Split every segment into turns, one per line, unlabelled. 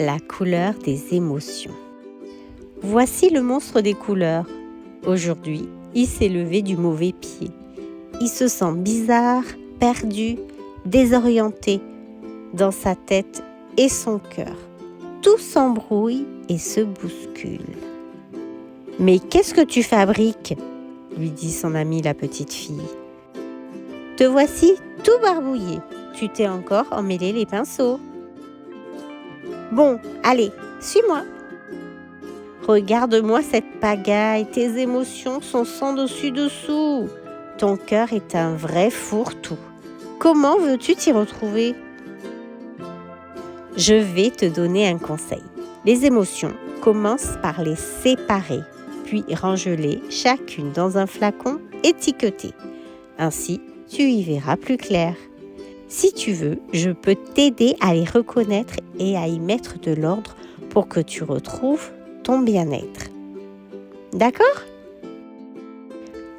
la couleur des émotions. Voici le monstre des couleurs. Aujourd'hui, il s'est levé du mauvais pied. Il se sent bizarre, perdu, désorienté dans sa tête et son cœur. Tout s'embrouille et se bouscule. « Mais qu'est-ce que tu fabriques ?» lui dit son amie la petite fille. « Te voici tout barbouillé. Tu t'es encore emmêlé les pinceaux. »« Bon, allez, suis-moi. Regarde-moi cette pagaille. Tes émotions sont sans dessus-dessous. Ton cœur est un vrai fourre-tout. Comment veux-tu t'y retrouver ? Je vais te donner un conseil. Les émotions, commence par les séparer, puis range-les chacune dans un flacon étiqueté. Ainsi, tu y verras plus clair. Si tu veux, je peux t'aider à les reconnaître et à y mettre de l'ordre pour que tu retrouves ton bien-être. D'accord ?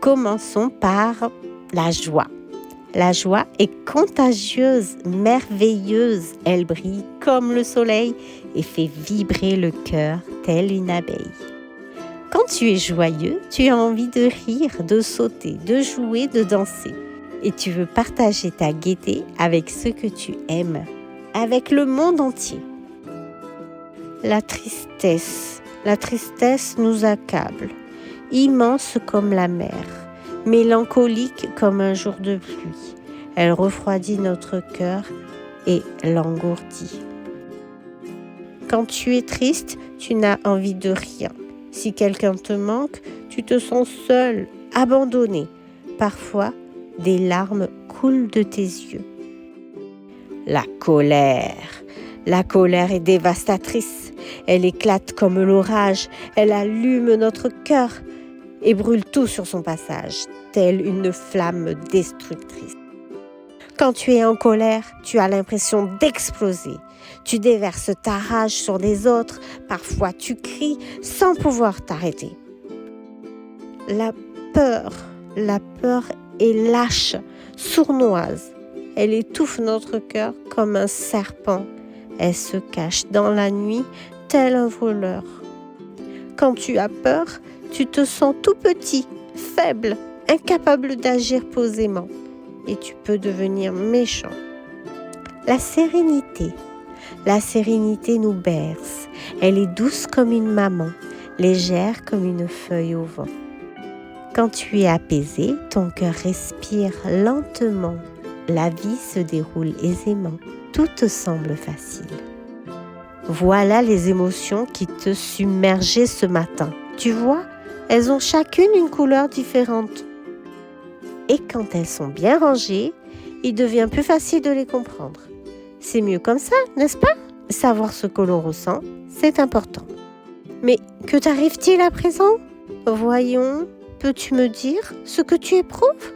Commençons par la joie. La joie est contagieuse, merveilleuse. Elle brille comme le soleil et fait vibrer le cœur telle une abeille. Quand tu es joyeux, tu as envie de rire, de sauter, de jouer, de danser. Et tu veux partager ta gaieté avec ceux que tu aimes, avec le monde entier. La tristesse nous accable, immense comme la mer. Mélancolique comme un jour de pluie. Elle refroidit notre cœur et l'engourdit. Quand tu es triste, tu n'as envie de rien. Si quelqu'un te manque, tu te sens seul, abandonné. Parfois, des larmes coulent de tes yeux. La colère est dévastatrice. Elle éclate comme l'orage. Elle allume notre cœur et brûle tout sur son passage, telle une flamme destructrice. Quand tu es en colère, tu as l'impression d'exploser. Tu déverses ta rage sur les autres. Parfois, tu cries sans pouvoir t'arrêter. La peur est lâche, sournoise. Elle étouffe notre cœur comme un serpent. Elle se cache dans la nuit, tel un voleur. Quand tu as peur, tu te sens tout petit, faible, incapable d'agir posément et tu peux devenir méchant. La sérénité nous berce. Elle est douce comme une maman, légère comme une feuille au vent. Quand tu es apaisé, ton cœur respire lentement. La vie se déroule aisément. Tout te semble facile. Voilà les émotions qui te submergeaient ce matin. Tu vois ? Elles ont chacune une couleur différente. Et quand elles sont bien rangées, il devient plus facile de les comprendre. C'est mieux comme ça, n'est-ce pas ? Savoir ce que l'on ressent, c'est important. Mais que t'arrive-t-il à présent ? Voyons, peux-tu me dire ce que tu éprouves ?